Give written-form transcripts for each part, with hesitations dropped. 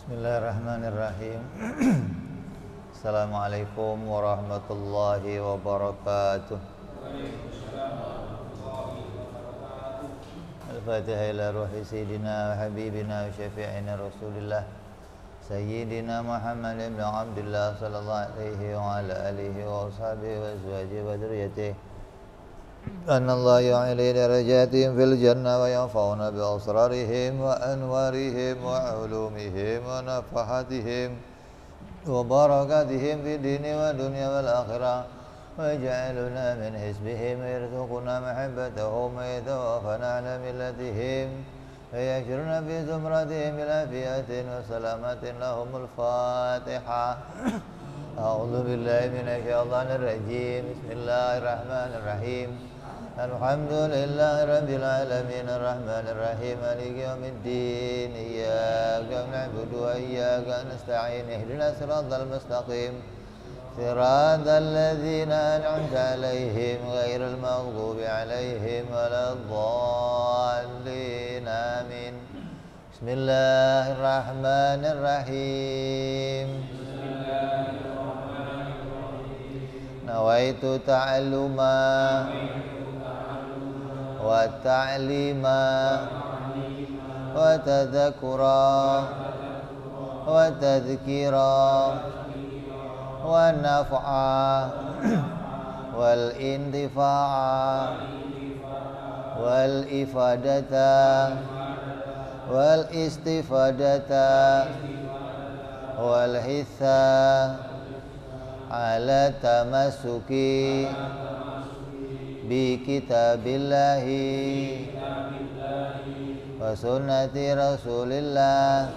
Bismillahirrahmanirrahim. Assalamualaikum warahmatullahi wabarakatuh. Al-Fatihah ila ruhi sayyidina wa habibina wa syafi'ina Rasulillah Sayyidina Muhammad ibn Abdullah sallallahu alaihi wa ala alihi wa ashabihi wa azwajihi wa dhurriyyatihi أن الله يعلي درجاتهم في الجنة وينفعنا بأسرارهم وأنوارهم وعلومهم ونفحاتهم وبركاتهم في الدين والدنيا والآخرة ويجعلنا من حزبهم ويرزقنا محبتهم ويتوفنا على ملتهم ويحشرنا في زمرتهم بالعافية وسلامة لهم. الفاتحة. أعوذ بالله من الشيطان الرجيم. بسم الله الرحمن الرحيم. الحمد لله رب العالمين الرحمن الرحيم مالك يوم الدين إياك نعبد وإياك نستعين اهدنا الصراط المستقيم صراط الذين أنعمت عليهم غير المغضوب عليهم ولا الضالين آمين. بسم الله الرحمن الرحيم. Nawaitu ta'alluma wa ta'lima wa tadhakura wa tadhkira wa naf'a wal intifa'a wal ifadata wal istifadata wal hitha ala tamasuki bi kitabillahi wa sunnati rasulillah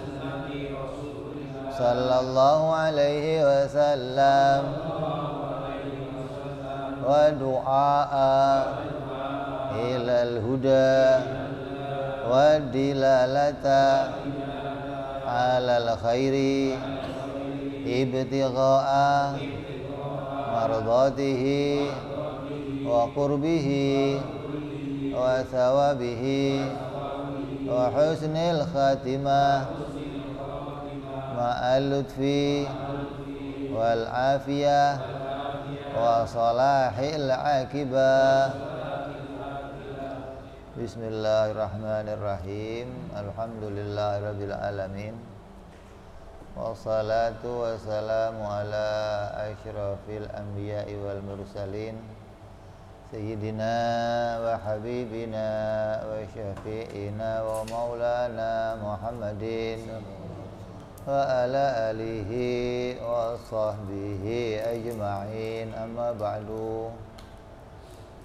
sallallahu alaihi wasallam wa du'a ilal huda wa dilalata alal khairi ibtigha'a mardatihi wa qurbihi wa thawabihi wa husnil khatimah ma'al lutfi wal afiyah wa salahil aqibah. Bismillahirrahmanirrahim. Alhamdulillahirabbil alamin. Wassalatu wassalamu ala asyrafil anbiya'i wal mursalin Sayyidina wa habibina wa syafi'ina wa maulana Muhammadin wa ala alihi wa sahbihi ajma'in. Amma ba'du.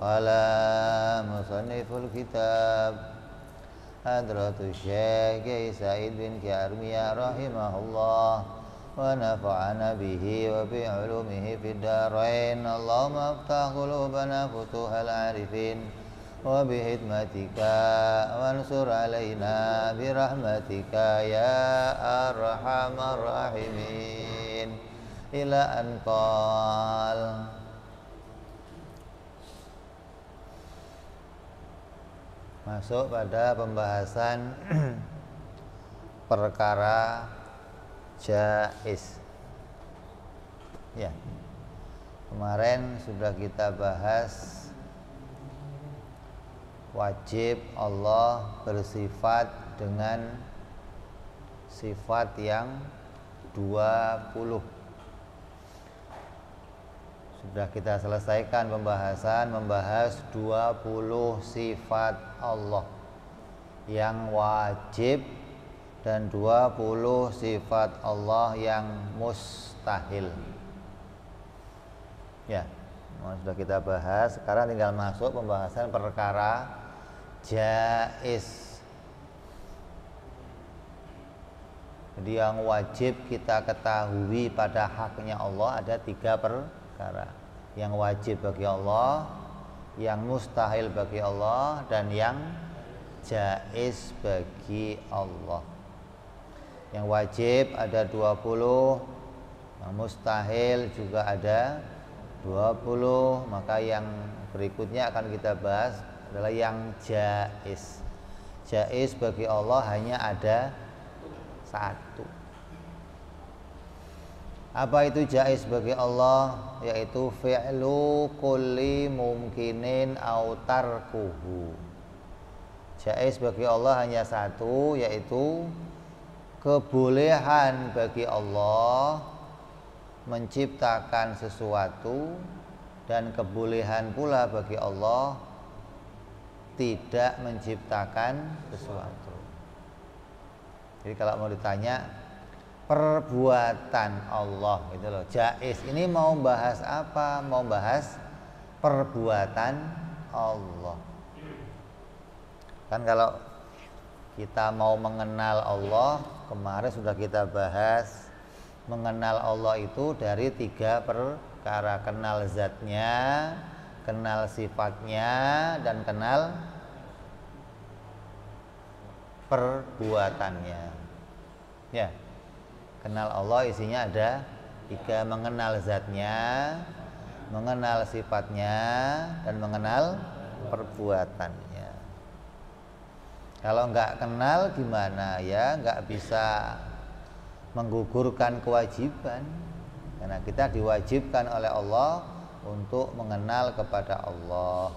Qala musanniful kitab Hadratul Syekh Kiai Said bin Armiyah rahimahullah wa nafa'ana bihi wa bi ulumihi fid darain. Allahumma aftah qulubana futuhal arifin wa bi hikmatika wansur alaina bi rahmatika ya arhamar rahimin. Ila anqal. Masuk pada pembahasan perkara jaiz. Ya. Kemarin sudah kita bahas wajib Allah bersifat dengan sifat yang 20. Sudah kita selesaikan membahas 20 sifat Allah yang wajib dan 20 sifat Allah yang mustahil. Ya, sudah kita bahas. Sekarang tinggal masuk pembahasan perkara jaiz. Jadi yang wajib kita ketahui pada haknya Allah ada 3 perkara. Yang wajib bagi Allah, yang mustahil bagi Allah, dan yang jaiz bagi Allah. Yang wajib ada 20, yang mustahil juga ada 20. Maka yang berikutnya akan kita bahas adalah yang jaiz. Jaiz bagi Allah hanya ada 1. Apa itu jaiz bagi Allah? Yaitu fi'lu kulli mumkinin au tarkuhu. Jaiz bagi Allah hanya satu, yaitu kebolehan bagi Allah menciptakan sesuatu, dan kebolehan pula bagi Allah tidak menciptakan sesuatu. Jadi kalau mau ditanya perbuatan Allah gitu loh, jaiz ini mau bahas apa? Mau bahas perbuatan Allah. Kan kalau kita mau mengenal Allah, kemarin sudah kita bahas, mengenal Allah itu dari 3 perkara: kenal zatnya, kenal sifatnya, dan kenal perbuatannya. Ya, kenal Allah isinya ada 3: mengenal zatnya, mengenal sifatnya, dan mengenal perbuatannya. Kalau nggak kenal gimana ya, nggak bisa menggugurkan kewajiban, karena kita diwajibkan oleh Allah untuk mengenal kepada Allah.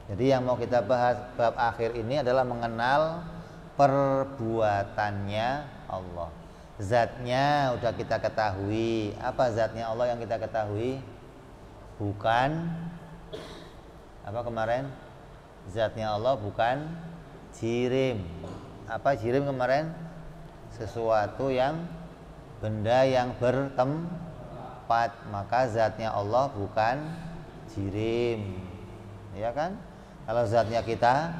Jadi yang mau kita bahas bab akhir ini adalah mengenal perbuatannya Allah. Zatnya udah kita ketahui. Apa zatnya Allah yang kita ketahui? Bukan apa kemarin? Zatnya Allah bukan jirim. Apa jirim kemarin? Sesuatu yang, benda yang bertempat. Maka zatnya Allah bukan jirim, ya kan? Kalau zatnya kita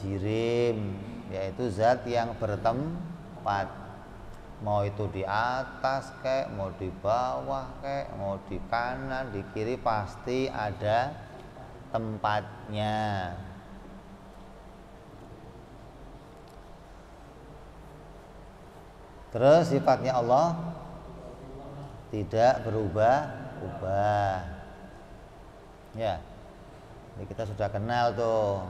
jirim, yaitu zat yang bertempat. Mau itu di atas kek, mau di bawah kek, mau di kanan, di kiri, pasti ada tempatnya. Terus sifatnya Allah tidak berubah-ubah. Ya, ini kita sudah kenal tuh.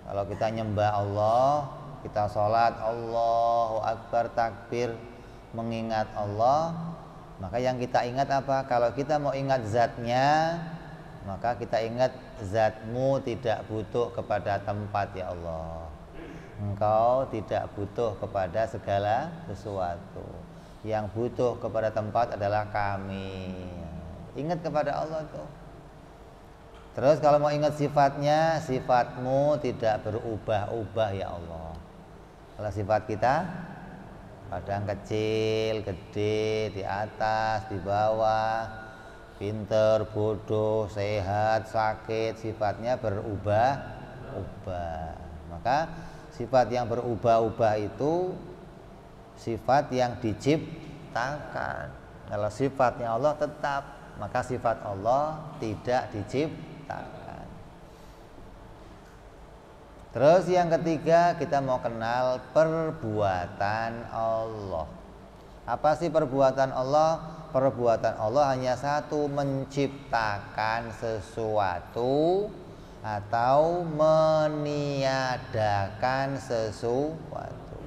Kalau kita nyembah Allah, kita sholat, Allahu Akbar, takbir, mengingat Allah, maka yang kita ingat apa? Kalau kita mau ingat zatnya, maka kita ingat zatmu tidak butuh kepada tempat ya Allah. Engkau tidak butuh kepada segala sesuatu. Yang butuh kepada tempat adalah kami. Ingat kepada Allah tuh. Terus kalau mau ingat sifatnya, sifatmu tidak berubah-ubah ya Allah. Kalau sifat kita, kadang kecil, gede, di atas, di bawah, pinter, bodoh, sehat, sakit, sifatnya berubah-ubah. Maka sifat yang berubah-ubah itu sifat yang diciptakan. Kalau sifatnya Allah tetap, maka sifat Allah tidak diciptakan. Terus yang ketiga, kita mau kenal perbuatan Allah. Apa sih perbuatan Allah? Perbuatan Allah hanya satu, menciptakan sesuatu atau meniadakan sesuatu.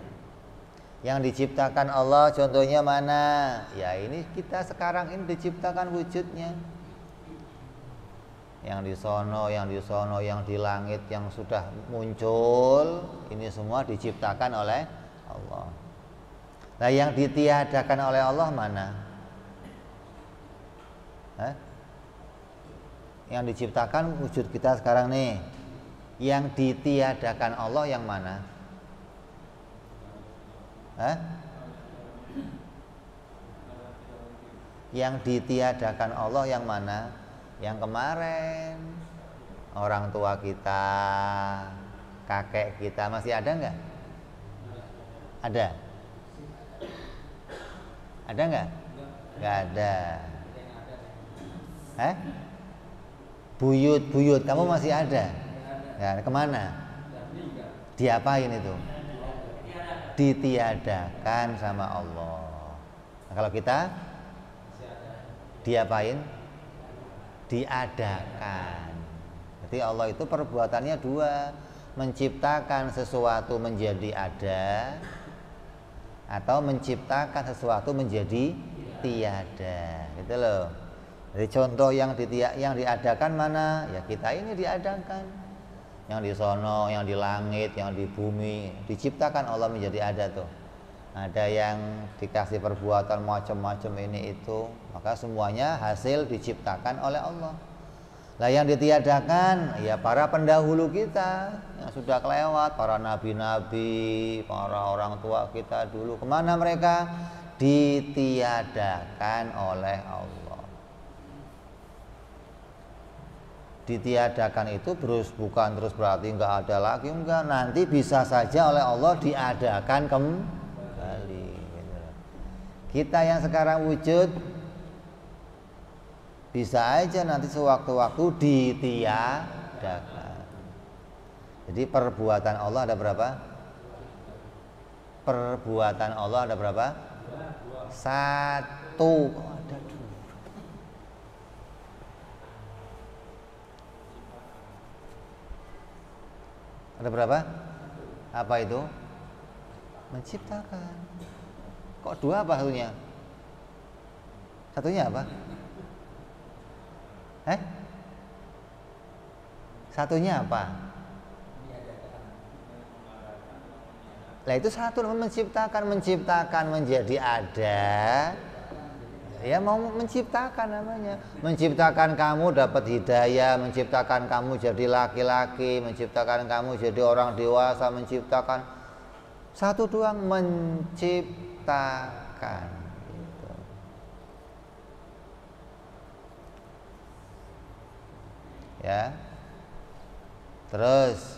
Yang diciptakan Allah contohnya mana? Ya ini kita sekarang ini diciptakan wujudnya. Yang di sono, yang di sono, yang di langit, yang sudah muncul, ini semua diciptakan oleh Allah. Nah yang ditiadakan oleh Allah mana? Yang diciptakan wujud kita sekarang nih. Yang ditiadakan Allah yang mana? Yang ditiadakan Allah yang mana? Yang kemarin. Orang tua kita, kakek kita masih ada nggak? Ada? Ada nggak? Nggak ada. Buyut kamu masih ada? Ya, kemana? Diapain itu? Ditiadakan sama Allah. Nah, kalau kita diapain? Diadakan. Jadi Allah itu perbuatannya dua, menciptakan sesuatu menjadi ada atau menciptakan sesuatu menjadi tiada, gitu loh. Jadi contoh yang diadakan mana? Ya kita ini diadakan. Yang di sono, yang di langit, yang di bumi diciptakan Allah menjadi ada tuh. Ada yang dikasih perbuatan macam-macam ini itu, maka semuanya hasil diciptakan oleh Allah. Lah yang ditiadakan ya para pendahulu kita yang sudah kelewat, para nabi-nabi, para orang tua kita dulu. Kemana mereka? Ditiadakan oleh Allah. Ditiadakan itu bukan terus berarti enggak ada lagi, enggak. Nanti bisa saja oleh Allah diadakan kembali. Kita yang sekarang wujud bisa aja nanti sewaktu-waktu ditiadakan. Jadi perbuatan Allah ada berapa? Perbuatan Allah ada berapa? Satu. Ada berapa? Apa itu? Menciptakan. Kok dua apa satunya? Satunya apa? Satunya apa? Lah itu satu, menciptakan menjadi ada. Ya mau menciptakan namanya. Menciptakan kamu dapat hidayah, menciptakan kamu jadi laki-laki, menciptakan kamu jadi orang dewasa, menciptakan satu doang, menciptakan. Gitu. Ya. Terus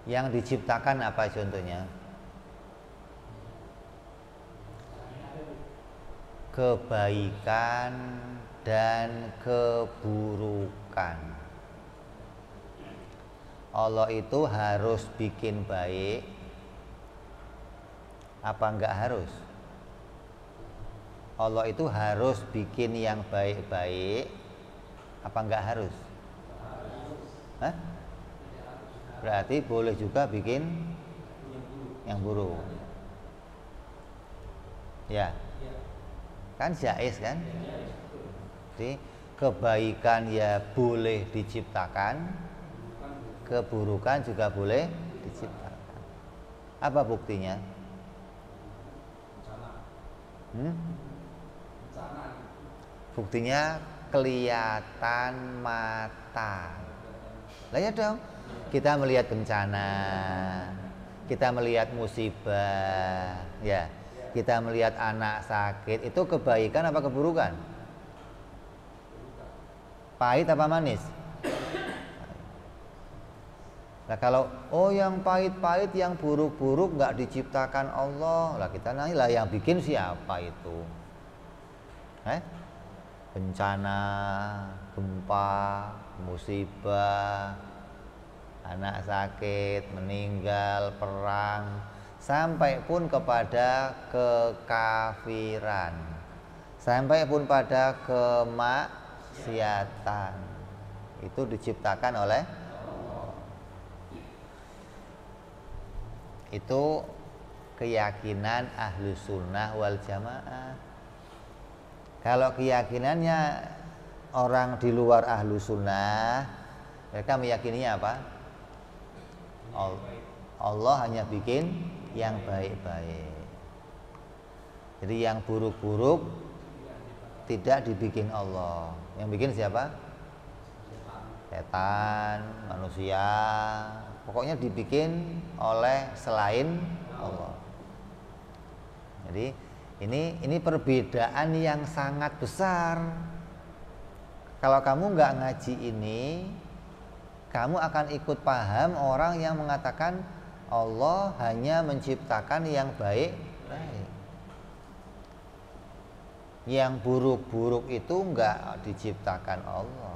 yang diciptakan apa contohnya? Kebaikan dan keburukan. Allah itu harus bikin baik apa enggak harus? Allah itu harus bikin yang baik-baik apa enggak harus? Hah? Berarti boleh juga bikin yang buruk. Ya. Kan jais kan? Jadi kebaikan ya boleh diciptakan, keburukan juga boleh diciptakan. Apa buktinya? Buktinya kelihatan mata. Lah ya dong. Kita melihat bencana, kita melihat musibah, ya. Kita melihat anak sakit, itu kebaikan apa keburukan? Pahit apa manis? Nah kalau yang pahit-pahit, yang buruk-buruk nggak diciptakan Allah, lah kita nanya lah yang bikin siapa itu? Bencana, gempa, musibah, anak sakit, meninggal, perang, sampai pun kepada kekafiran, sampai pun pada kemaksiatan, itu diciptakan oleh Allah. Itu keyakinan Ahlus Sunnah wal Jamaah. Kalau keyakinannya orang di luar Ahlus Sunnah, mereka meyakininya apa? Allah hanya bikin yang baik-baik. Jadi yang buruk-buruk tidak dibikin Allah. Yang bikin siapa? Setan, manusia. Pokoknya dibikin oleh selain Allah. Jadi ini perbedaan yang sangat besar. Kalau kamu nggak ngaji ini, kamu akan ikut paham orang yang mengatakan Allah hanya menciptakan yang baik-baik. Yang buruk-buruk itu enggak diciptakan Allah.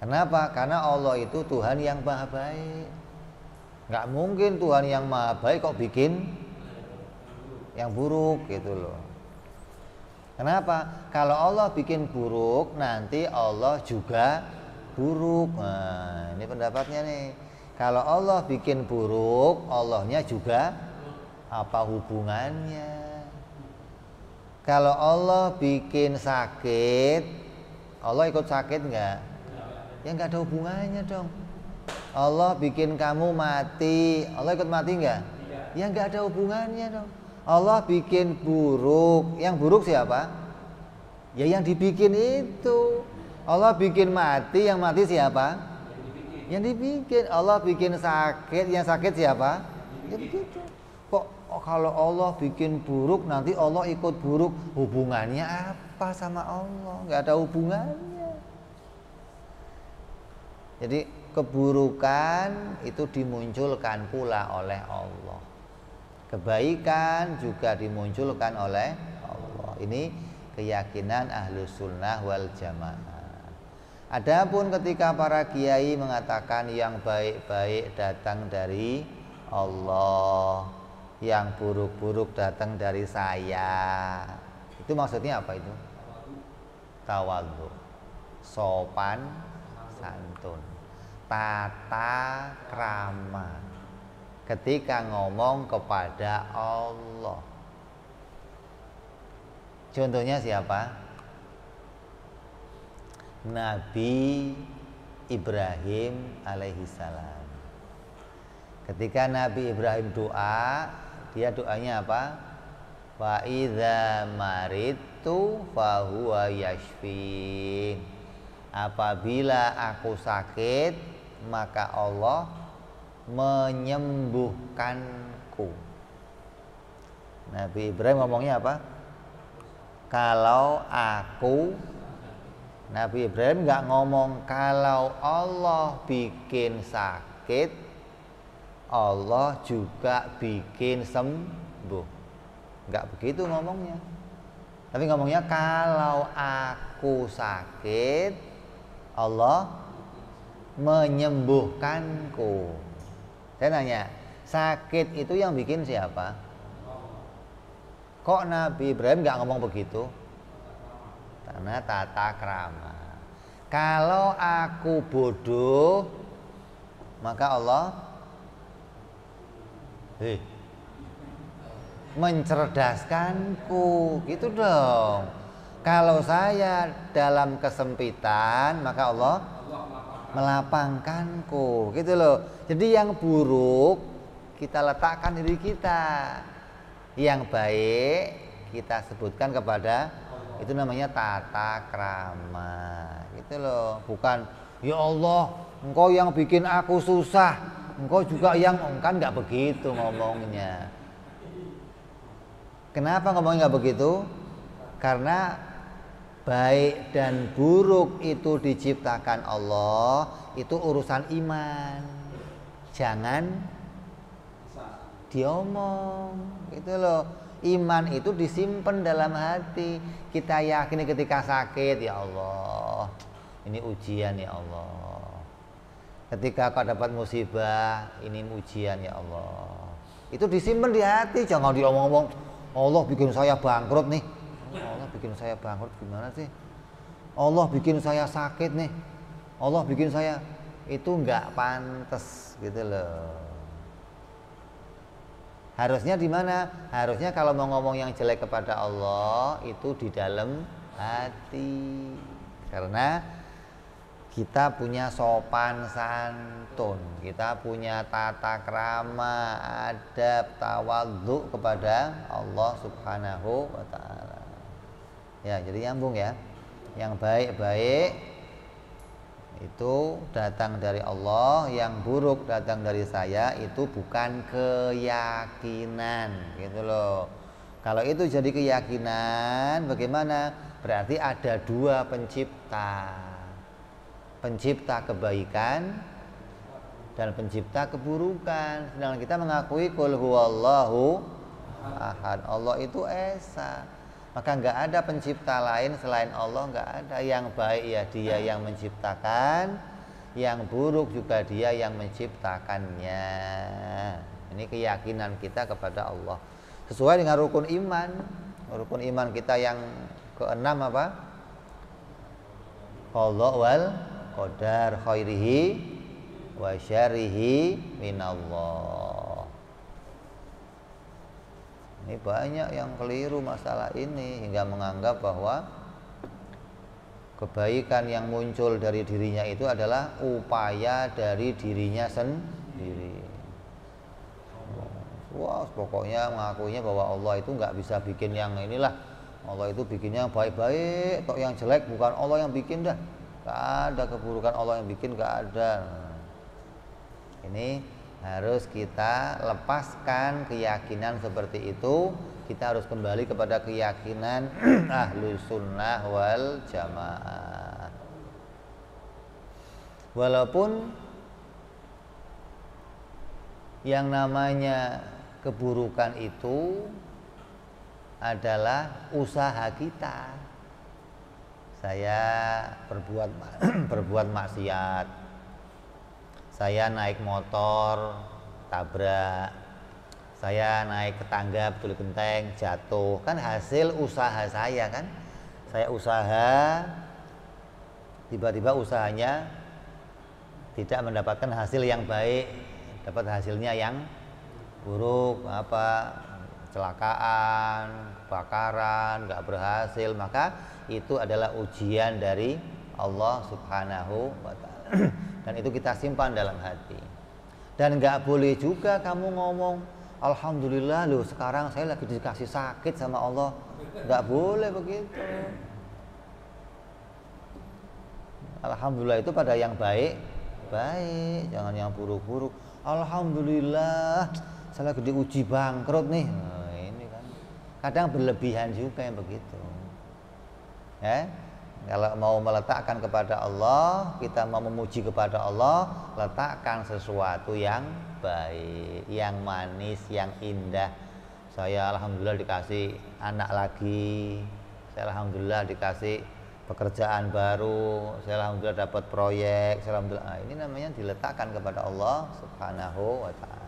Kenapa? Karena Allah itu Tuhan yang maha baik. Enggak mungkin Tuhan yang maha baik kok bikin yang buruk gitu loh. Kenapa? Kalau Allah bikin buruk, nanti Allah juga buruk. Nah, ini pendapatnya nih. Kalau Allah bikin buruk, Allahnya juga apa hubungannya? Kalau Allah bikin sakit, Allah ikut sakit enggak? Ya enggak ada hubungannya dong. Allah bikin kamu mati, Allah ikut mati enggak? Ya enggak ada hubungannya dong. Allah bikin buruk, yang buruk siapa? Ya yang dibikin itu. Allah bikin mati, yang mati siapa? Yang dibikin. Allah bikin sakit, yang sakit siapa? Ya begitu. Kok kalau Allah bikin buruk nanti Allah ikut buruk, hubungannya apa sama Allah? Nggak ada hubungannya. Jadi keburukan itu dimunculkan pula oleh Allah, kebaikan juga dimunculkan oleh Allah. Ini keyakinan Ahlus Sunnah wal Jamaah. Adapun ketika para kiai mengatakan yang baik-baik datang dari Allah, yang buruk-buruk datang dari saya, itu maksudnya apa itu? Tawadhu, sopan santun, tata krama ketika ngomong kepada Allah. Contohnya siapa? Nabi Ibrahim alaihissalam. Ketika Nabi Ibrahim doa, dia doanya apa? Wa idza maridtu fahuwa yashfin. Apabila aku sakit, maka Allah menyembuhkanku. Nabi Ibrahim ngomongnya apa? Kalau aku, Nabi Ibrahim nggak ngomong kalau Allah bikin sakit, Allah juga bikin sembuh. Nggak begitu ngomongnya. Tapi ngomongnya kalau aku sakit, Allah menyembuhkanku. Saya nanya, sakit itu yang bikin siapa? Kok Nabi Ibrahim nggak ngomong begitu? Karena tata krama. Kalau aku bodoh, maka Allah mencerdaskanku, gitu dong. Kalau saya dalam kesempitan, maka Allah melapangkanku, gitu loh. Jadi yang buruk kita letakkan diri kita, yang baik kita sebutkan kepada, itu namanya tata krama, gitu loh. Bukan ya Allah, engkau yang bikin aku susah, engkau juga yang, kan nggak begitu ngomongnya. Kenapa ngomongnya nggak begitu? Karena baik dan buruk itu diciptakan Allah, itu urusan iman, jangan diomong, gitu loh. Iman itu disimpan dalam hati. Kita yakini ketika sakit, ya Allah, ini ujian ya Allah. Ketika kau dapat musibah, ini ujian ya Allah. Itu disimpan di hati, jangan diomong-omong. Allah bikin saya bangkrut nih. Allah bikin saya bangkrut gimana sih? Allah bikin saya sakit nih. Allah bikin saya, itu nggak pantas, gitu loh. Harusnya di mana? Harusnya kalau mau ngomong yang jelek kepada Allah itu di dalam hati. Karena kita punya sopan santun, kita punya tata krama, adab, tawadhu kepada Allah Subhanahu wa taala. Ya, jadi nyambung ya. Yang baik-baik itu datang dari Allah, yang buruk datang dari saya, itu bukan keyakinan, gitu loh. Kalau itu jadi keyakinan, bagaimana? Berarti ada dua pencipta, pencipta kebaikan dan pencipta keburukan. Sedangkan kita mengakui qul huwallahu ahad, Allah itu esa. Maka nggak ada pencipta lain selain Allah, nggak ada. Yang baik ya Dia yang menciptakan, yang buruk juga Dia yang menciptakannya. Ini keyakinan kita kepada Allah sesuai dengan rukun iman. Rukun iman kita yang keenam apa? Qadha wal qadar khairihi wa syarrihi minallah. Ini banyak yang keliru masalah ini hingga menganggap bahwa kebaikan yang muncul dari dirinya itu adalah upaya dari dirinya sendiri. Wah, pokoknya mengakuinya bahwa Allah itu nggak bisa bikin yang inilah. Allah itu bikinnya baik-baik, tok yang jelek bukan Allah yang bikin dah. Gak ada keburukan Allah yang bikin, gak ada. Ini harus kita lepaskan keyakinan seperti itu. Kita harus kembali kepada keyakinan Ahlus Sunnah wal Jamaah. Walaupun yang namanya keburukan itu adalah usaha kita. Saya berbuat maksiat. Saya naik motor tabrak. Saya naik ke tangga betul genteng jatuh. Kan hasil usaha saya kan. Saya usaha, tiba-tiba usahanya tidak mendapatkan hasil yang baik, dapat hasilnya yang buruk, kecelakaan, kebakaran, nggak berhasil, maka itu adalah ujian dari Allah Subhanahu wa Ta'ala. Dan itu kita simpan dalam hati. Dan nggak boleh juga kamu ngomong, alhamdulillah loh sekarang saya lagi dikasih sakit sama Allah. Nggak boleh begitu. Alhamdulillah itu pada yang baik, jangan yang buruk-buruk. Alhamdulillah saya lagi diuji bangkrut nih. Nah, ini kan kadang berlebihan juga yang begitu. Ya, kalau mau meletakkan kepada Allah, kita mau memuji kepada Allah, letakkan sesuatu yang baik, yang manis, yang indah. Saya alhamdulillah dikasih anak lagi. Saya alhamdulillah dikasih pekerjaan baru. Saya alhamdulillah dapat proyek. Saya alhamdulillah. Nah, ini namanya diletakkan kepada Allah Subhanahu wa Ta'ala.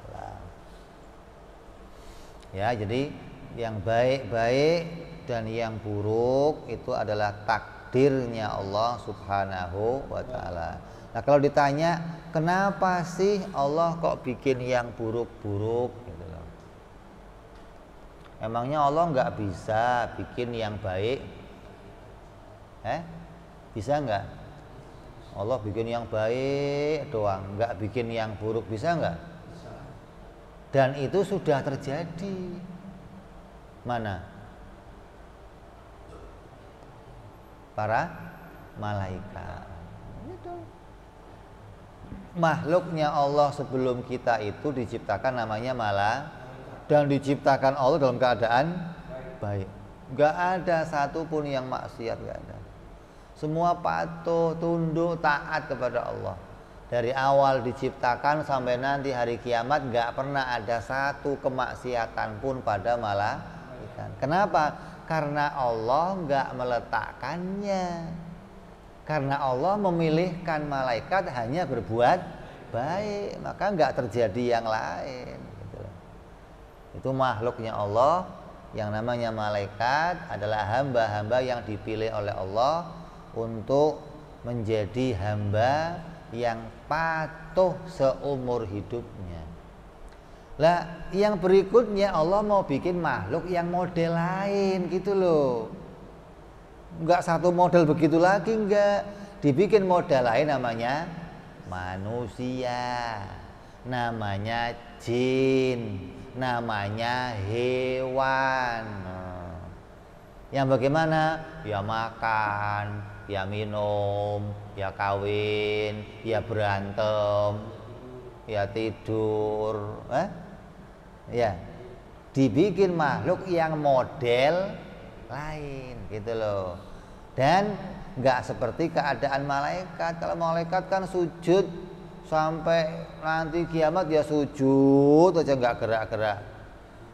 Ya, jadi yang baik-baik dan yang buruk itu adalah takdirnya Allah Subhanahu wa Ta'ala. Nah, kalau ditanya kenapa sih Allah kok bikin yang buruk-buruk gitu loh. Emangnya Allah nggak bisa bikin yang baik? Bisa nggak? Allah bikin yang baik doang, nggak bikin yang buruk, bisa nggak? Dan itu sudah terjadi. Mana? Para malaikat. Itu. Makhluknya Allah sebelum kita itu diciptakan namanya dan diciptakan Allah dalam keadaan baik. Gak ada satupun yang maksiat, gak ada. Semua patuh, tunduk, taat kepada Allah. Dari awal diciptakan sampai nanti hari kiamat gak pernah ada satu kemaksiatan pun pada malaikat. Kenapa? Karena Allah gak meletakkannya. Karena Allah memilihkan malaikat hanya berbuat baik, maka gak terjadi yang lain gitu. Itu makhluknya Allah. Yang namanya malaikat adalah hamba-hamba yang dipilih oleh Allah untuk menjadi hamba yang patuh seumur hidupnya. Lah, yang berikutnya Allah mau bikin makhluk yang model lain gitu loh. Enggak satu model begitu lagi, enggak. Dibikin model lain namanya manusia, namanya jin, namanya hewan. Yang bagaimana? Ya makan, ya minum, ya kawin, ya berantem, ya tidur, ya dibikin makhluk yang model lain gitu loh. Dan nggak seperti keadaan malaikat. Kalau malaikat kan sujud sampai nanti kiamat ya sujud aja, nggak gerak-gerak.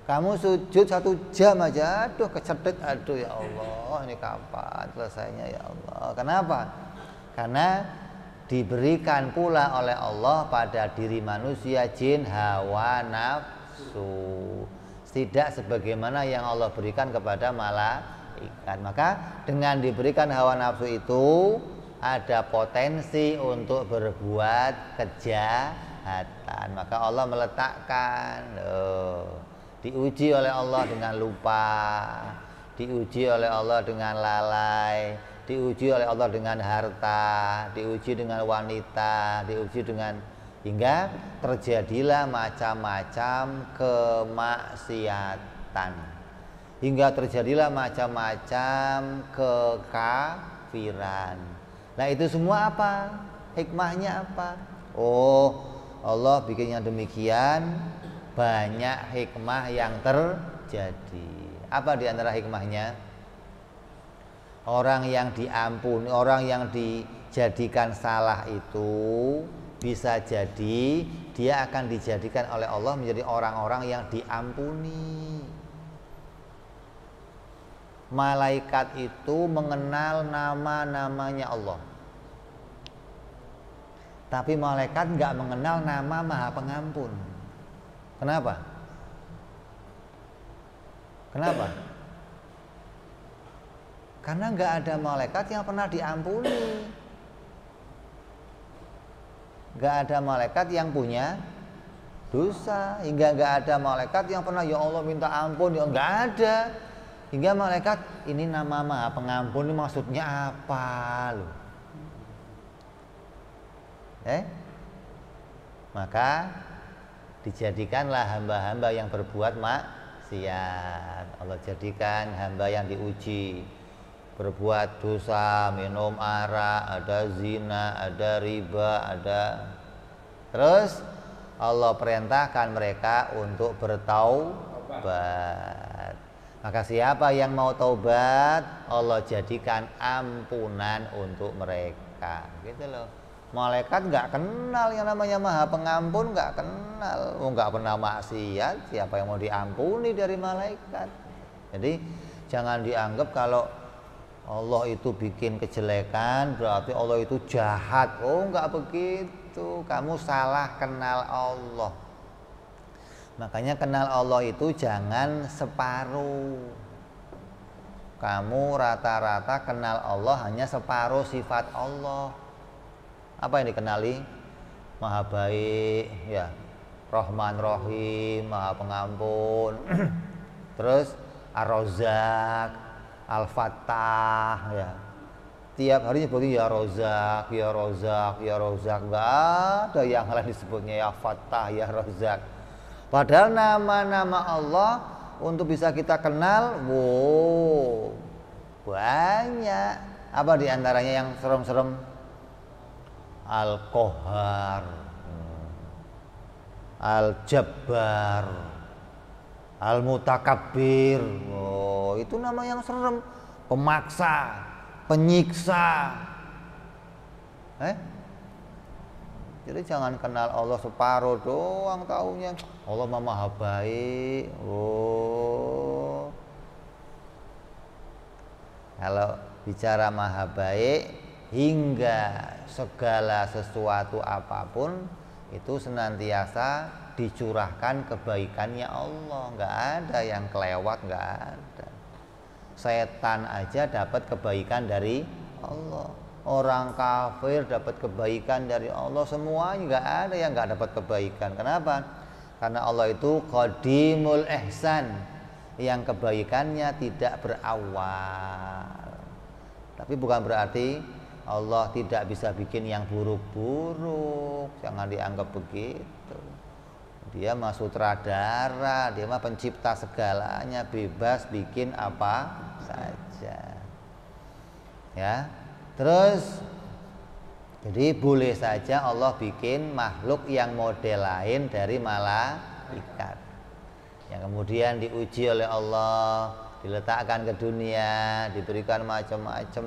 Kamu sujud 1 jam aja, aduh kecedek, aduh ya Allah, ini kapan selesainya ya Allah. Kenapa? Karena diberikan pula oleh Allah pada diri manusia, jin, hawa nafsu. Tidak sebagaimana yang Allah berikan kepada malaikat. Maka dengan diberikan hawa nafsu itu, ada potensi untuk berbuat kejahatan. Maka Allah meletakkan, diuji oleh Allah dengan lupa, diuji oleh Allah dengan lalai, diuji oleh Allah dengan harta, diuji dengan wanita, diuji dengan, hingga terjadilah macam-macam kemaksiatan, hingga terjadilah macam-macam kekafiran. Nah itu semua apa? Hikmahnya apa? Oh, Allah bikin yang demikian, banyak hikmah yang terjadi. Apa di antara hikmahnya? Orang yang diampuni, orang yang dijadikan salah itu bisa jadi dia akan dijadikan oleh Allah menjadi orang-orang yang diampuni. Malaikat itu mengenal nama-namanya Allah, tapi malaikat nggak mengenal nama Maha Pengampun. Kenapa? Kenapa? Karena nggak ada malaikat yang pernah diampuni, nggak ada malaikat yang punya dosa, hingga nggak ada malaikat yang pernah ya Allah minta ampun, ya nggak ada. Hingga malaikat, ini nama Maha Pengampun ini maksudnya apa loh? Maka dijadikanlah hamba-hamba yang berbuat maksiat. Allah jadikan hamba yang diuji, berbuat dosa, minum arak, ada zina, ada riba, ada. Terus Allah perintahkan mereka untuk bertaubat. Maka siapa yang mau taubat, Allah jadikan ampunan untuk mereka. Gitu loh. Malaikat nggak kenal yang namanya Maha Pengampun, nggak kenal, nggak pernah maksiat. Siapa yang mau diampuni dari malaikat? Jadi jangan dianggap kalau Allah itu bikin kejelekan berarti Allah itu jahat. Oh, nggak begitu. Kamu salah kenal Allah. Makanya kenal Allah itu jangan separuh. Kamu rata-rata kenal Allah hanya separuh sifat Allah. Apa yang dikenali? Maha baik, ya, Rahman Rahim, Maha Pengampun. Terus Ar-Razzaq, Al-Fattah, ya. Tiap hari nyebutin ya Razzaq, ya Razzaq, ya Razzaq. Enggak ada yang lain disebutnya ya Fattah, ya Razzaq. Padahal nama-nama Allah untuk bisa kita kenal, wow, banyak. Apa diantaranya yang serem-serem? Al-Qahhar, Al-Jabbar, Al-Mutakabbir. Oh, itu nama yang serem. Pemaksa, penyiksa. Jadi jangan kenal Allah separuh doang taunya. Allah Maha baik. Oh. Kalau bicara Maha baik, hingga segala sesuatu apapun itu senantiasa dicurahkan kebaikannya Allah. Nggak ada yang kelewat, nggak ada. Setan aja dapat kebaikan dari Allah. Orang kafir dapat kebaikan dari Allah, semuanya nggak ada yang nggak dapat kebaikan. Kenapa? Karena Allah itu Qadimul Ihsan, yang kebaikannya tidak berawal. Tapi bukan berarti Allah tidak bisa bikin yang buruk-buruk, jangan dianggap begitu. Dia mah sutradara, dia mah pencipta segalanya, bebas bikin apa saja. Ya. Terus jadi boleh saja Allah bikin makhluk yang model lain dari malaikat, yang kemudian diuji oleh Allah, diletakkan ke dunia, diberikan macam-macam,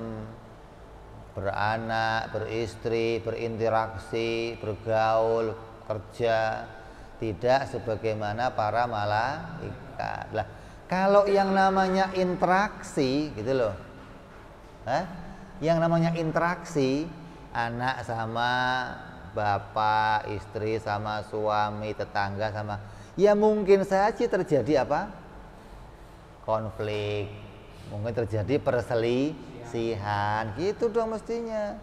beranak, beristri, berinteraksi, bergaul, kerja, tidak sebagaimana para malaikat. Lah, kalau yang namanya interaksi gitu loh, yang namanya interaksi, anak sama bapak, istri sama suami, tetangga sama, ya mungkin saja terjadi apa? Konflik, mungkin terjadi perselisihan, gitu dong mestinya.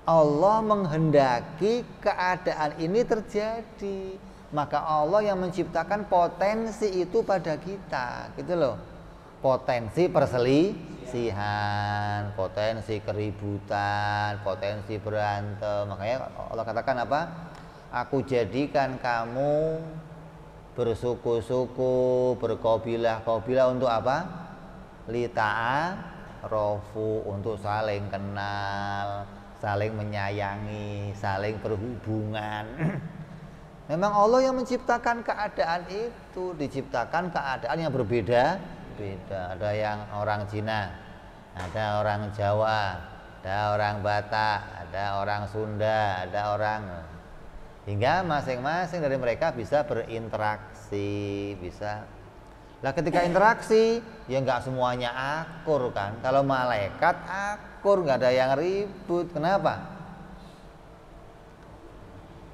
Allah menghendaki keadaan ini terjadi. Maka Allah yang menciptakan potensi itu pada kita, gitu loh. Potensi perselisihan, potensi keributan, potensi berantem. Makanya Allah katakan apa? Aku jadikan kamu bersuku-suku, berkobilah-kobilah untuk apa? Lita'arofu, untuk saling kenal, saling menyayangi, saling berhubungan. Memang Allah yang menciptakan keadaan itu, diciptakan keadaan yang berbeda-beda. Ada yang orang Cina, ada orang Jawa, ada orang Batak, ada orang Sunda, ada orang, hingga masing-masing dari mereka bisa berinteraksi, bisa. Lah ketika interaksi, ya nggak semuanya akur kan. Kalau malaikat akur, nggak ada yang ribut. Kenapa?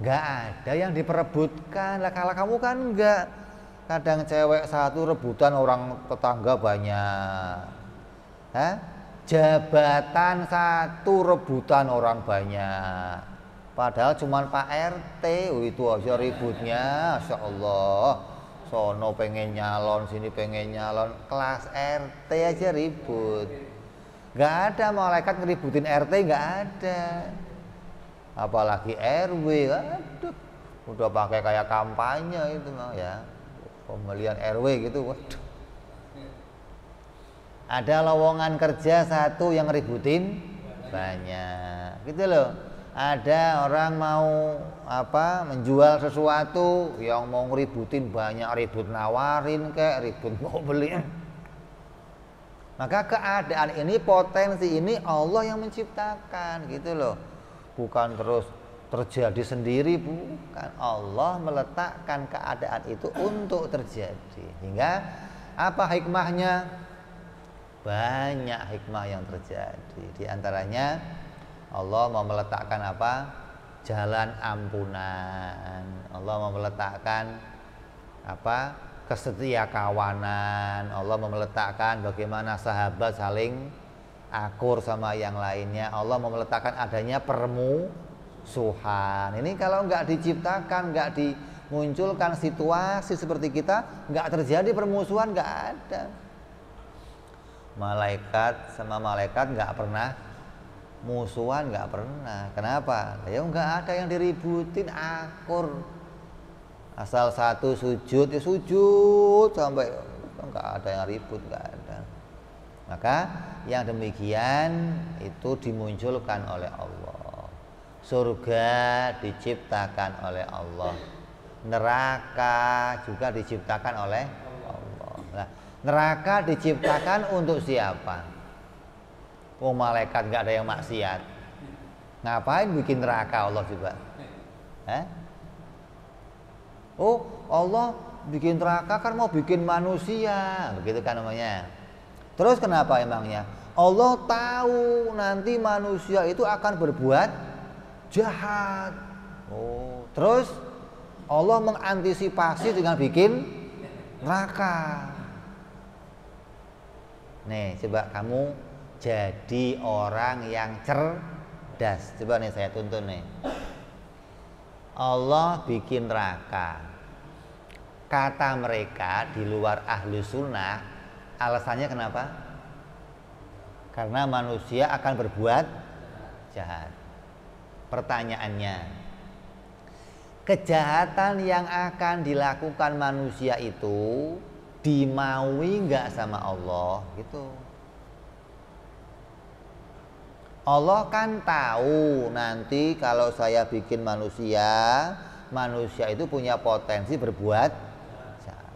Nggak ada yang diperebutkan. Lah kalau kamu kan nggak. Kadang cewek satu rebutan orang tetangga banyak. Jabatan satu rebutan orang banyak. Padahal cuma Pak RT, itu aja ributnya, Masya Allah. Sono pengen nyalon, sini pengen nyalon, kelas RT aja ribut. Nggak ada malaikat ngeributin RT, nggak ada. Apalagi RW, aduh, udah pakai kayak kampanye itu mah ya, pemilihan RW gitu, waduh. Ada lowongan kerja satu yang ributin banyak, gitu loh. Ada orang mau apa menjual sesuatu yang mau ngeributin banyak, ribut nawarin kayak ribut mau beli. Maka keadaan ini, potensi ini Allah yang menciptakan, gitu loh. Bukan terus terjadi sendiri, bukan. Allah meletakkan keadaan itu untuk terjadi. Hingga apa hikmahnya? Banyak hikmah yang terjadi. Di antaranya Allah mau meletakkan apa? Jalan ampunan. Allah mau meletakkan apa? Kesetia kawanan. Allah mau meletakkan bagaimana sahabat saling akur sama yang lainnya. Allah mau meletakkan adanya permusuhan. Ini kalau nggak diciptakan, nggak dimunculkan situasi seperti kita, nggak terjadi permusuhan, nggak ada. Malaikat sama malaikat nggak pernah musuhan, nggak pernah. Kenapa? Ya nggak ada yang diributin, akur. Asal satu sujud ya sujud sampai nggak ada yang ribut, nggak ada. Maka yang demikian itu dimunculkan oleh Allah. Surga diciptakan oleh Allah. Neraka juga diciptakan oleh Allah. Nah, neraka diciptakan untuk siapa? Oh, malaikat nggak ada yang maksiat. Ngapain bikin neraka Allah juga? Oh, Allah bikin neraka kan mau bikin manusia, begitu kan namanya. Terus kenapa emangnya? Allah tahu nanti manusia itu akan berbuat jahat. Oh, terus Allah mengantisipasi dengan bikin neraka. Nih, coba kamu jadi orang yang cerdas. Coba nih saya tuntun nih. Allah bikin neraka. Kata mereka di luar ahlu sunnah, alasannya kenapa? Karena manusia akan berbuat jahat. Pertanyaannya, kejahatan yang akan dilakukan manusia itu dimaui nggak sama Allah? Gitu. Allah kan tahu nanti kalau saya bikin manusia, manusia itu punya potensi berbuat jahat.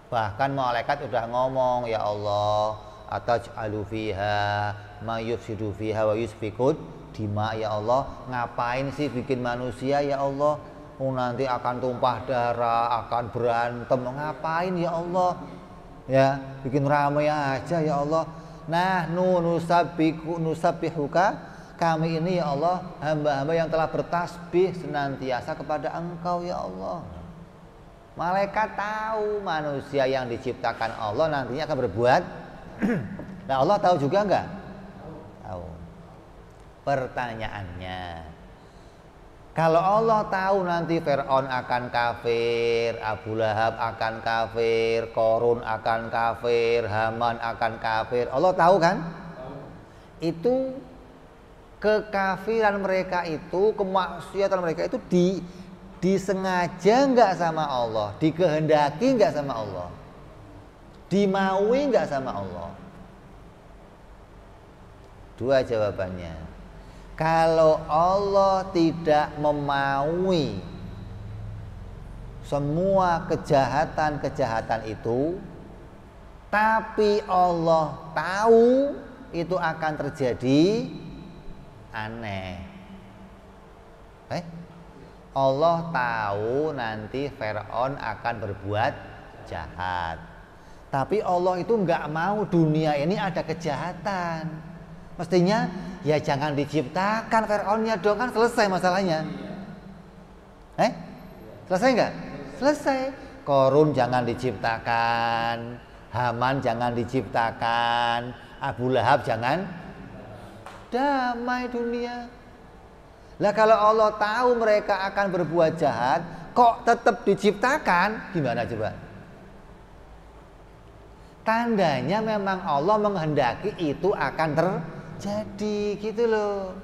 Bahkan malaikat udah ngomong, ya Allah, ataj'alu fiha ma yufsidu fiha wa yusfikud dima, ya Allah, ngapain sih bikin manusia ya Allah? Oh, nanti akan tumpah darah, akan berantem, ngapain ya Allah? Ya, bikin ramai aja ya Allah. Nah, nusabbihuka, kami ini ya Allah hamba-hamba yang telah bertasbih senantiasa kepada Engkau ya Allah. Malaikat tahu manusia yang diciptakan Allah nantinya akan berbuat. Nah, Allah tahu juga enggak? Tahu. Pertanyaannya, Kalau Allah tahu nanti Fir'aun akan kafir, Abu Lahab akan kafir, Qarun akan kafir, Haman akan kafir, Allah tahu kan? Itu kekafiran mereka itu, kemaksiatan mereka itu disengaja nggak sama Allah, dikehendaki nggak sama Allah, dimaui nggak sama Allah. Dua jawabannya. Kalau Allah tidak memaui semua kejahatan-kejahatan itu, tapi Allah tahu itu akan terjadi, aneh. Allah tahu nanti Fir'aun akan berbuat jahat, tapi Allah itu nggak mau dunia ini ada kejahatan. Mestinya ya jangan diciptakan Fir'aunnya dong, kan selesai masalahnya. Selesai nggak? Selesai. Qarun jangan diciptakan, Haman jangan diciptakan, Abu Lahab jangan, damai dunia. Lah kalau Allah tahu mereka akan berbuat jahat, kok tetap diciptakan? Gimana coba? Tandanya memang Allah menghendaki itu akan terjadi, gitu loh.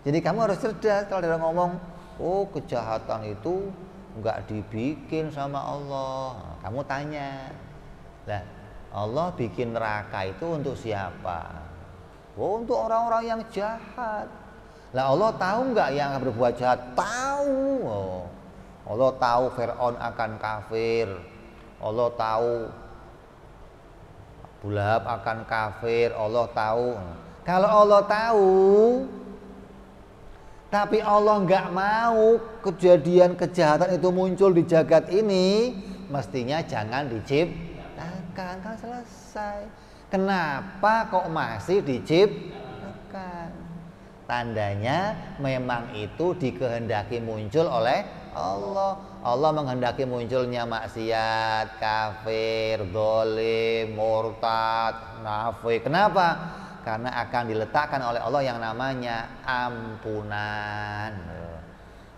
Jadi kamu harus cerdas kalau dia ngomong, oh kejahatan itu nggak dibikin sama Allah. Kamu tanya, lah Allah bikin neraka itu untuk siapa? Oh, untuk orang-orang yang jahat. Lah Allah tahu nggak yang akan berbuat jahat? Tahu. Oh, Allah tahu Fir'aun akan kafir. Allah tahu Abu Lahab akan kafir. Allah tahu. Kalau Allah tahu, tapi Allah nggak mau kejadian kejahatan itu muncul di jagat ini, mestinya jangan diciptakan, kan selesai. Kenapa kok masih diciptakan? Tandanya memang itu dikehendaki muncul oleh Allah. Allah menghendaki munculnya maksiat, kafir, zalim, murtad, munafik. Kenapa? Karena akan diletakkan oleh Allah yang namanya ampunan.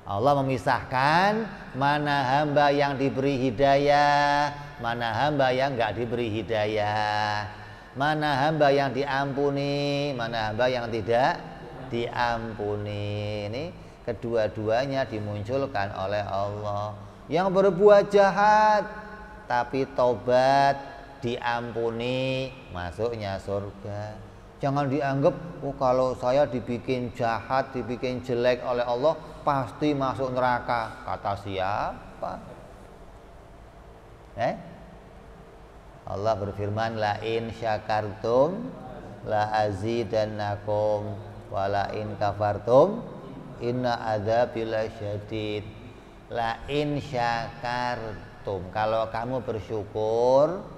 Allah memisahkan mana hamba yang diberi hidayah, mana hamba yang enggak diberi hidayah, mana hamba yang diampuni, mana hamba yang tidak diampuni. Ini kedua-duanya dimunculkan oleh Allah. Yang berbuat jahat tapi tobat, diampuni, masuknya surga. Jangan dianggap, oh kalau saya dibikin jahat, dibikin jelek oleh Allah, pasti masuk neraka. Kata siapa? Allah berfirman, la in syakartum la azidannakum wa la in kafartum inna adzabi lasyadid. La in syakartum, kalau kamu bersyukur,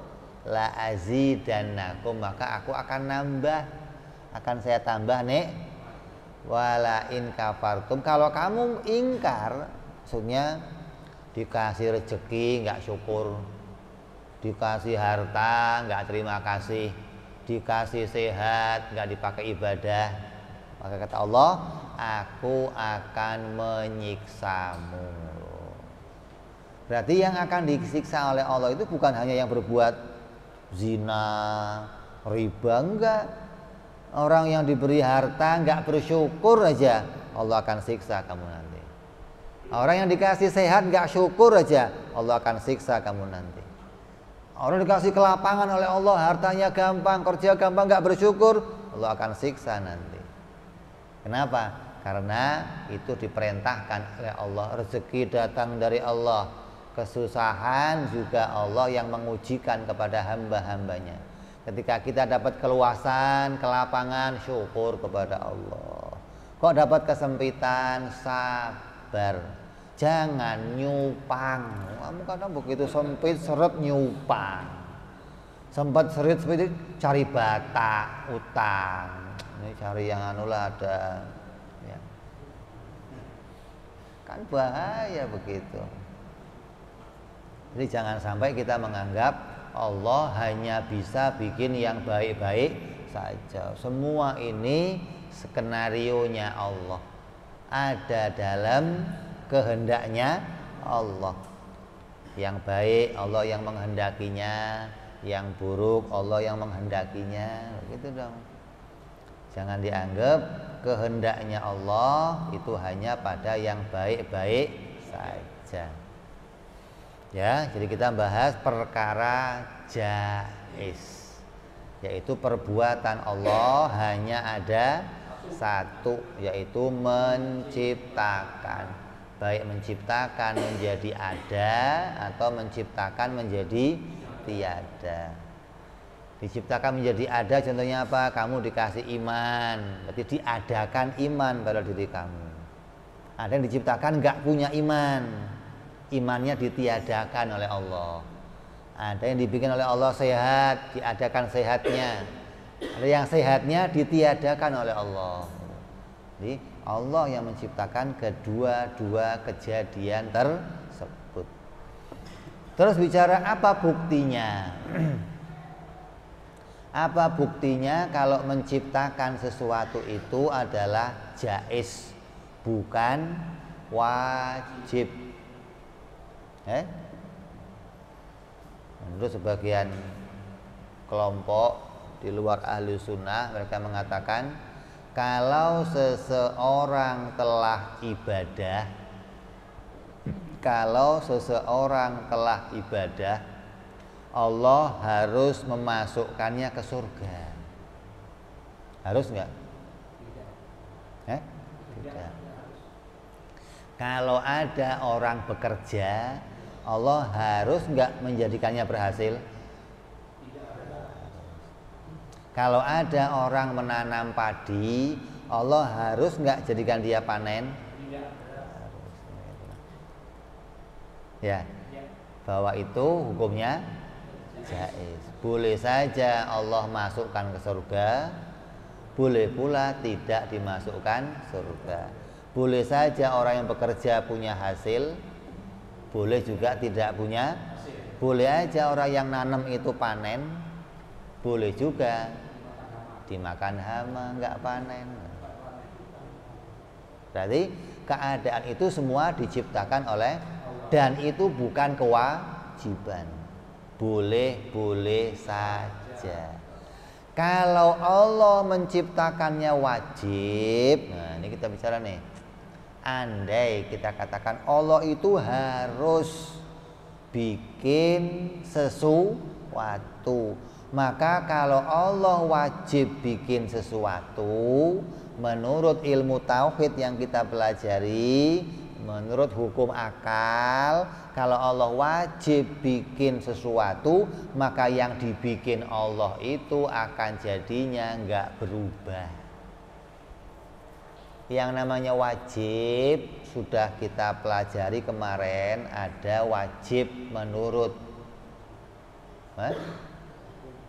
la azidannakum, maka aku akan nambah, akan saya tambah nih. Wala in kafartum, kalau kamu ingkar, maksudnya dikasih rezeki nggak syukur, dikasih harta nggak terima kasih, dikasih sehat nggak dipakai ibadah, maka kata Allah, aku akan menyiksamu. Berarti yang akan disiksa oleh Allah itu bukan hanya yang berbuat zina, riba, enggak. Orang yang diberi harta nggak bersyukur aja, Allah akan siksa kamu nanti. Orang yang dikasih sehat nggak syukur aja, Allah akan siksa kamu nanti. Orang dikasih kelapangan oleh Allah, hartanya gampang, kerja gampang, nggak bersyukur, Allah akan siksa nanti. Kenapa? Karena itu diperintahkan oleh Allah. Rezeki datang dari Allah, kesusahan juga Allah yang mengujikan kepada hamba-hambanya. Ketika kita dapat keluasan, kelapangan, syukur kepada Allah. Kok dapat kesempitan, sabar. Jangan nyupang. Kamu kadang begitu sempit, seret nyupang. Sempat seret seperti cari bata, utang. Ini cari yang anulah ada. Ya. Kan bahaya begitu. Jadi jangan sampai kita menganggap Allah hanya bisa bikin yang baik-baik saja. Semua ini skenarionya Allah, ada dalam kehendaknya Allah. Yang baik Allah yang menghendakinya, yang buruk Allah yang menghendakinya, gitu dong. Jangan dianggap kehendaknya Allah itu hanya pada yang baik-baik saja. Ya, jadi kita bahas perkara jaiz, yaitu perbuatan Allah hanya ada satu, yaitu menciptakan. Baik menciptakan menjadi ada atau menciptakan menjadi tiada. Diciptakan menjadi ada contohnya apa? Kamu dikasih iman, berarti diadakan iman pada diri kamu. Ada yang diciptakan nggak punya iman, imannya ditiadakan oleh Allah. Ada yang dibikin oleh Allah sehat, diadakan sehatnya. Ada yang sehatnya ditiadakan oleh Allah. Jadi Allah yang menciptakan kedua-dua kejadian tersebut. Terus bicara apa buktinya? Apa buktinya kalau menciptakan sesuatu itu adalah jaiz, bukan wajib? Menurut sebagian kelompok di luar ahli sunnah, mereka mengatakan kalau seseorang telah ibadah, Allah harus memasukkannya ke surga. Harus nggak? Tidak. Kalau ada orang bekerja, Allah harus nggak menjadikannya berhasil? Kalau ada orang menanam padi, Allah harus nggak jadikan dia panen? Ya, bahwa itu hukumnya jaiz. Boleh saja Allah masukkan ke surga, boleh pula tidak dimasukkan surga. Boleh saja orang yang bekerja punya hasil, boleh juga tidak punya. Boleh aja orang yang nanam itu panen, boleh juga dimakan hama nggak panen. Berarti keadaan itu semua diciptakan oleh, dan itu bukan kewajiban. Boleh-boleh saja. Kalau Allah menciptakannya wajib, nah ini kita bicara nih. Andai kita katakan Allah itu harus bikin sesuatu, maka kalau Allah wajib bikin sesuatu, menurut ilmu tauhid yang kita pelajari, menurut hukum akal, kalau Allah wajib bikin sesuatu, maka yang dibikin Allah itu akan jadinya nggak berubah. Yang namanya wajib sudah kita pelajari kemarin, ada wajib menurut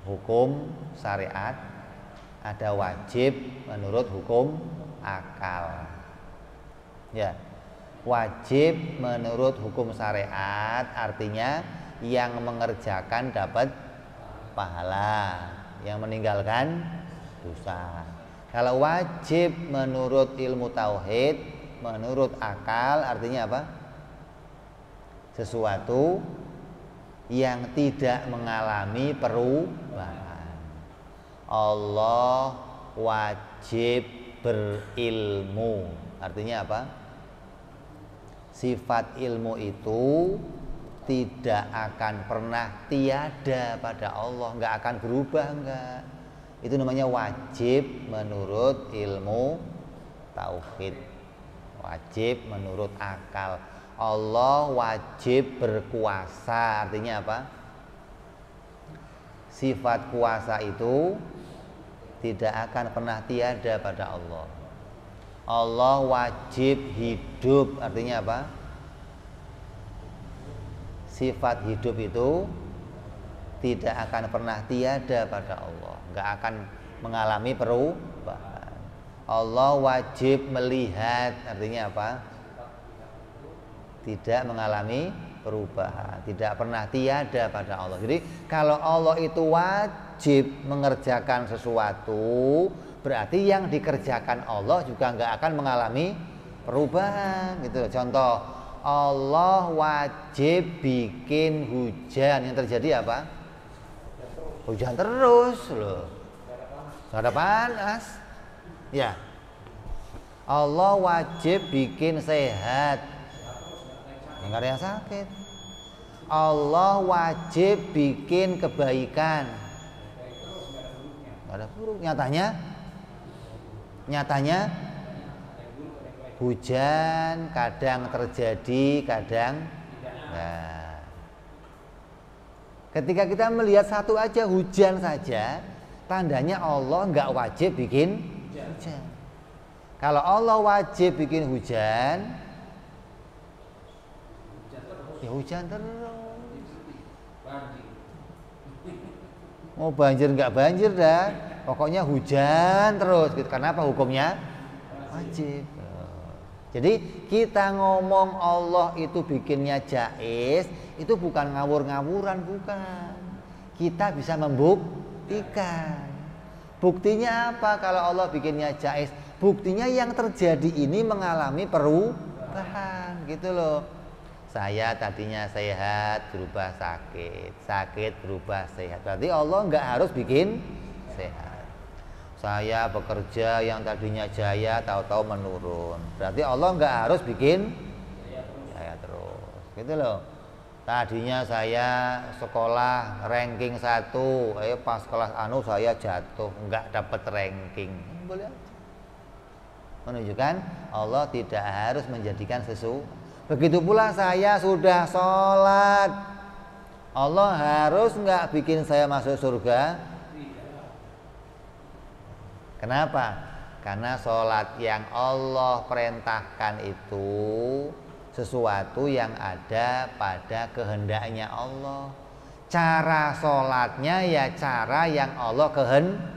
hukum syariat, ada wajib menurut hukum akal. Ya. Wajib menurut hukum syariat artinya yang mengerjakan dapat pahala, yang meninggalkan dosa. Kalau wajib menurut ilmu tauhid, menurut akal artinya apa? Sesuatu yang tidak mengalami perubahan. Allah wajib berilmu. Artinya apa? Sifat ilmu itu tidak akan pernah tiada pada Allah, nggak akan berubah, nggak. Itu namanya wajib menurut ilmu tauhid, wajib menurut akal. Allah wajib berkuasa, artinya apa? Sifat kuasa itu tidak akan pernah tiada pada Allah. Allah wajib hidup, artinya apa? Sifat hidup itu tidak akan pernah tiada pada Allah, nggak akan mengalami perubahan. Allah wajib melihat, artinya apa? tidak mengalami perubahan, tidak pernah tiada pada Allah. Jadi kalau Allah itu wajib mengerjakan sesuatu, berarti yang dikerjakan Allah juga nggak akan mengalami perubahan gitu. Contoh, Allah wajib bikin hujan, yang terjadi apa? Hujan terus loh, nggak ada panas. Ya, Allah wajib bikin sehat, nggak ada yang sakit. Allah wajib bikin kebaikan, nggak ada buruk. Nyatanya hujan kadang terjadi, kadang nah. Ketika kita melihat satu aja hujan saja, tandanya Allah nggak wajib bikin hujan. Kalau Allah wajib bikin hujan, ya hujan terus. Mau banjir nggak banjir dah, pokoknya hujan terus. Kenapa? Hukumnya wajib. Jadi kita ngomong Allah itu bikinnya jaiz, itu bukan ngawur-ngawuran, bukan. Kita bisa membuktikan. Buktinya apa kalau Allah bikinnya jaiz? Buktinya yang terjadi ini mengalami perubahan gitu loh. Saya tadinya sehat berubah sakit, sakit berubah sehat. Berarti Allah nggak harus bikin sehat. Saya bekerja yang tadinya jaya tahu-tahu menurun. Berarti Allah nggak harus bikin jaya terus. Gitu loh. Tadinya saya sekolah ranking 1, pas kelas anu saya jatuh, nggak dapat ranking. Boleh aja. Menunjukkan Allah tidak harus menjadikan sesuatu. Begitu pula saya sudah sholat, Allah harus nggak bikin saya masuk surga? Kenapa? Karena sholat yang Allah perintahkan itu sesuatu yang ada pada kehendaknya Allah. Cara sholatnya ya cara yang Allah kehendaki.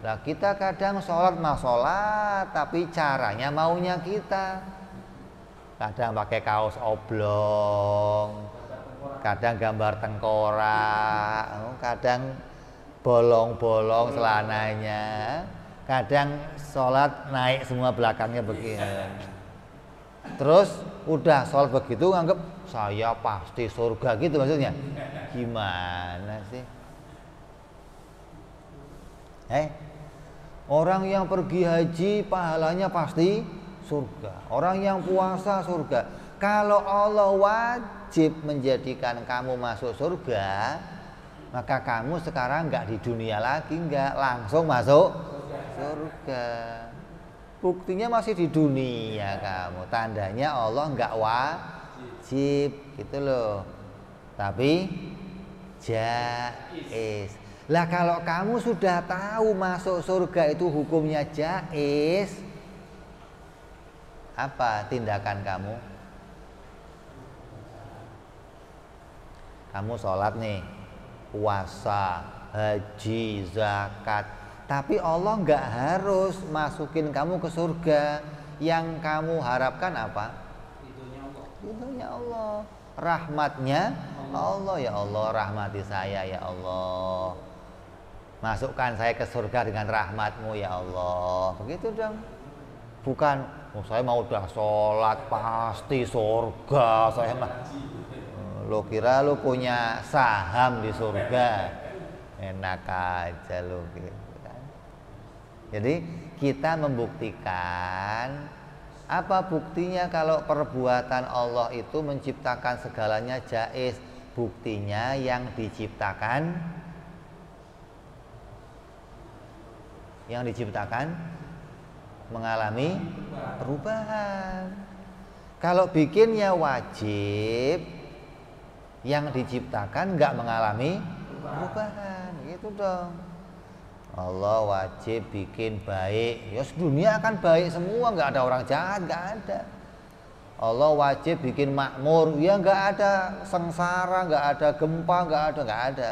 Nah, kita kadang sholat mah sholat, tapi caranya maunya kita. Kadang pakai kaos oblong, kadang gambar tengkorak, kadang bolong-bolong celananya, kadang sholat naik semua belakangnya begini. Terus udah sholat begitu anggap saya pasti surga gitu maksudnya. Gimana sih? Orang yang pergi haji pahalanya pasti surga. Orang yang puasa surga. Kalau Allah wajib menjadikan kamu masuk surga, maka kamu sekarang nggak di dunia lagi, nggak langsung masuk surga. Buktinya masih di dunia kamu. Tandanya Allah nggak wajib gitu loh. Tapi jaiz. Lah kalau kamu sudah tahu masuk surga itu hukumnya jaiz, apa tindakan kamu? Kamu sholat nih, puasa, haji, zakat, tapi Allah nggak harus masukin kamu ke surga. Yang kamu harapkan apa? Ridhonya Allah, rahmatnya Allah. Ya Allah, rahmati saya ya Allah, masukkan saya ke surga dengan rahmatmu ya Allah. Begitu dong. Bukan, saya mau udah sholat pasti surga. Saya mah, lo kira lo punya saham di surga? Enak aja lo gitu kan. Jadi kita membuktikan, apa buktinya kalau perbuatan Allah itu menciptakan segalanya jaiz? Buktinya yang diciptakan mengalami perubahan. Kalau bikinnya wajib, yang diciptakan nggak mengalami perubahan, gitu dong. Allah wajib bikin baik, ya dunia akan baik semua, nggak ada orang jahat, nggak ada. Allah wajib bikin makmur, ya nggak ada sengsara, nggak ada gempa, nggak ada.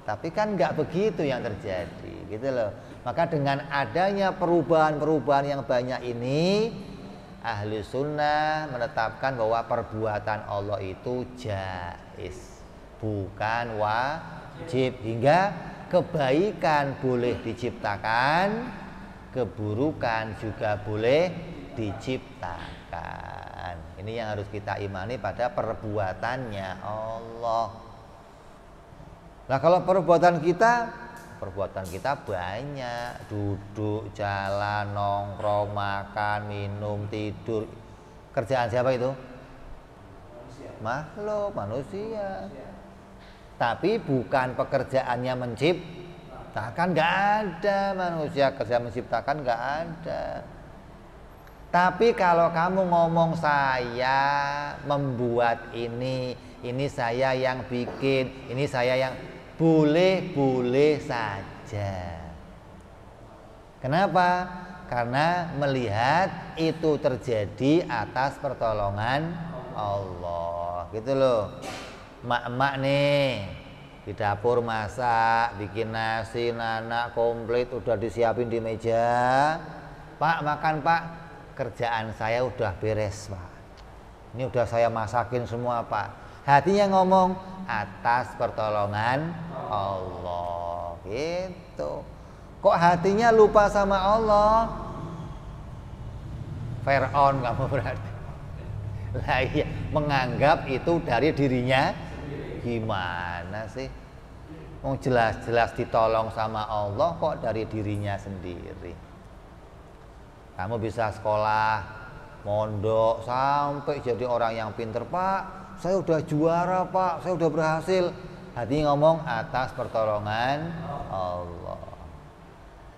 Tapi kan nggak begitu yang terjadi, gitu loh. Maka dengan adanya perubahan-perubahan yang banyak ini, Ahli sunnah menetapkan bahwa perbuatan Allah itu jaiz, bukan wajib. Hingga kebaikan boleh diciptakan, keburukan juga boleh diciptakan. Ini yang harus kita imani pada perbuatannya Allah. Nah, kalau perbuatan kita banyak, duduk, jalan, nongkrong, makan, minum, tidur. Kerjaan siapa itu? Makhluk, manusia. Tapi bukan pekerjaannya menciptakan, nggak ada manusia kerja menciptakan, nggak ada. Tapi kalau kamu ngomong saya membuat ini saya yang bikin, ini saya yang boleh saja. Kenapa? Karena melihat itu terjadi atas pertolongan Allah. Gitu loh. Mak-mak nih di dapur masak, bikin nasi, nanak komplit udah disiapin di meja. Pak, makan Pak. Kerjaan saya udah beres Pak. Ini udah saya masakin semua Pak. Hatinya ngomong atas pertolongan Allah. Gitu. Kok hatinya lupa sama Allah? Fir'aun kamu berarti. Lah iya, menganggap itu dari dirinya. Gimana sih? Jelas-jelas ditolong sama Allah kok dari dirinya sendiri. Kamu bisa sekolah, mondok sampai jadi orang yang pinter Pak. Saya udah juara Pak, saya udah berhasil. Hati ngomong atas pertolongan Allah.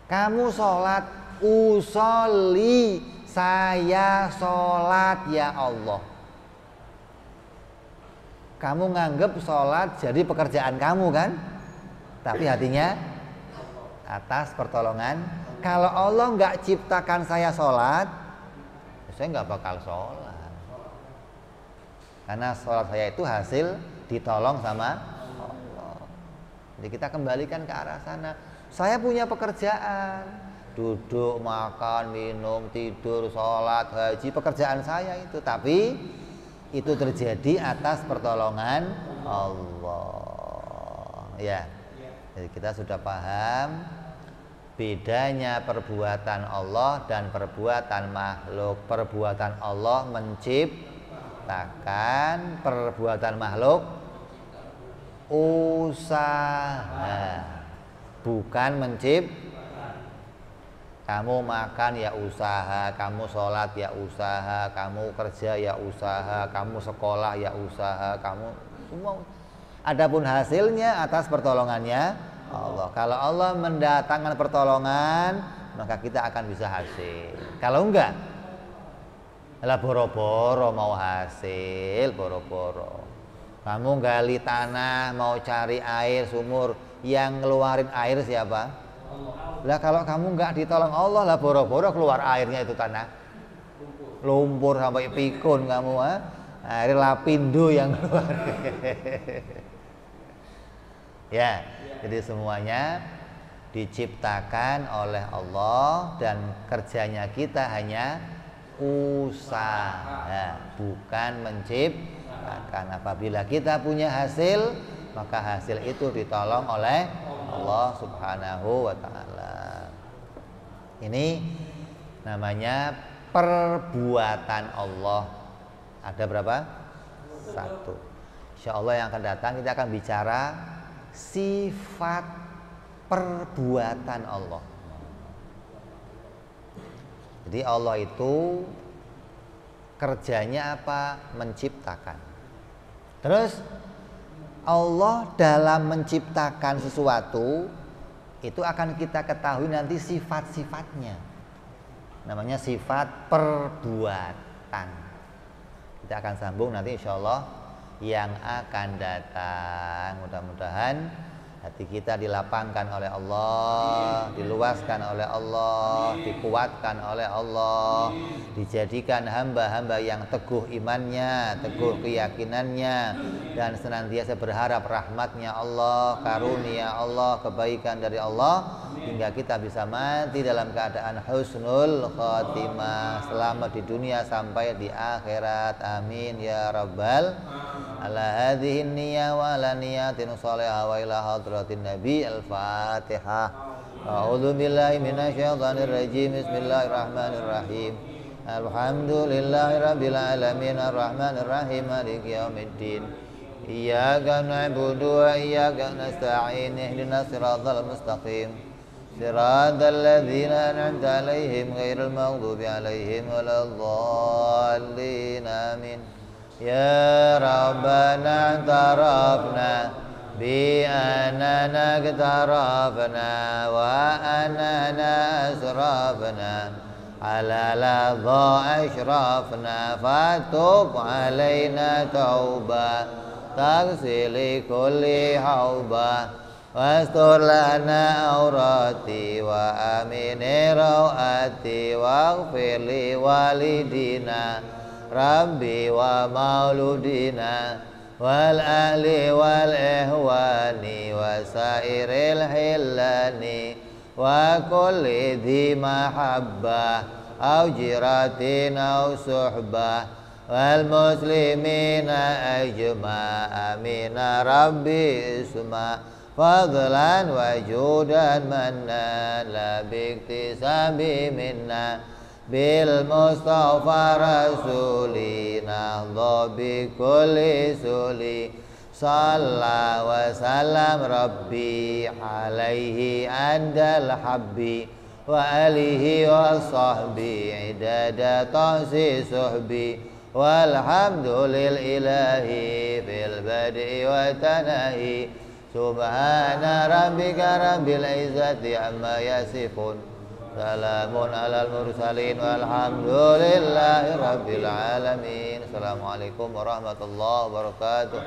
Kamu sholat, usolli, saya sholat ya Allah. Kamu nganggep sholat jadi pekerjaan kamu kan? Tapi hatinya atas pertolongan. Kalau Allah nggak ciptakan saya sholat, saya nggak bakal sholat. Karena sholat saya itu hasil ditolong sama Allah. Jadi kita kembalikan ke arah sana. Saya punya pekerjaan, duduk, makan, minum, tidur, sholat, haji, pekerjaan saya itu. Tapi itu terjadi atas pertolongan Allah. Ya, jadi kita sudah paham bedanya perbuatan Allah dan perbuatan makhluk. Perbuatan Allah menciptakan, perbuatan makhluk usaha, bukan menciptakan. Kamu makan ya usaha, kamu sholat ya usaha, kamu kerja ya usaha, kamu sekolah ya usaha, kamu semua. Adapun hasilnya atas pertolongannya Allah. Kalau Allah mendatangkan pertolongan, maka kita akan bisa hasil. Kalau enggak, lah boro-boro mau hasil, boro-boro. Kamu gali tanah mau cari air sumur, yang ngeluarin air siapa? Lah kalau kamu enggak ditolong Allah, lah boro-boro keluar airnya itu tanah. Lumpur sampai pikun kamu, air lapindo yang keluar. Ya, jadi semuanya diciptakan oleh Allah dan kerjanya kita hanya usaha, bukan menciptakan. Apabila kita punya hasil, maka hasil itu ditolong oleh Allah Subhanahu wa ta'ala. Ini namanya perbuatan Allah. Ada berapa? 1. Insya Allah yang akan datang kita akan bicara sifat perbuatan Allah. Jadi Allah itu kerjanya apa? Menciptakan. Terus Allah dalam menciptakan sesuatu itu akan kita ketahui nanti sifat-sifatnya. Namanya sifat perbuatan. Kita akan sambung nanti insya Allah yang akan datang. Mudah-mudahan hati kita dilapangkan oleh Allah, diluaskan oleh Allah, dikuatkan oleh Allah, dijadikan hamba-hamba yang teguh imannya, teguh keyakinannya, dan senantiasa berharap rahmatnya Allah, karunia Allah, kebaikan dari Allah hingga kita bisa mati dalam keadaan husnul khotimah, selamat di dunia sampai di akhirat. Amin ya rabbal ala hadhihi niyya wa ala niyatin shalihah wa ila hadratin nabi. Al-Fatihah. A'udzu billahi minasyaitonir rajim. Bismillahirrahmanirrahim. Alhamdulillahi rabbil alamin arrahmanir rahim maliki yaumiddin. Iyyaka na'budu wa iyyaka nasta'in. Ihdinas siratal mustaqim. Siratal ladzina an'amta 'alaihim ghairil maghdubi 'alaihim waladdallin. Amin. Ya Rabbana tarafna bi anana tarafna wa anana asrafna ala ladha ashrafna fatub alaina tauba taghsili kulli hauba wastur lana aurati wa amini rawati waghfir li walidina rabbi wa mauludina wal ahli wal ihwani wa sairil hillani wa kulli dhi mahabbah au jiratin au suhbah wal muslimina ajma. Amina rabbi isma fadlan wa judan manna la biktisabi minna bil mustafa rasulina bi kulli suli salla wa salam rabbi alaihi andal habbi wa alihi wa sahbi idada tahsi suhbi walhamdulil ilahi bil badi wa tanahi subhana rabbika rabbil izzati amma yasifun salamun alal mursalin walhamdulillahi rabbil alamin. Assalamualaikum warahmatullahi wabarakatuh.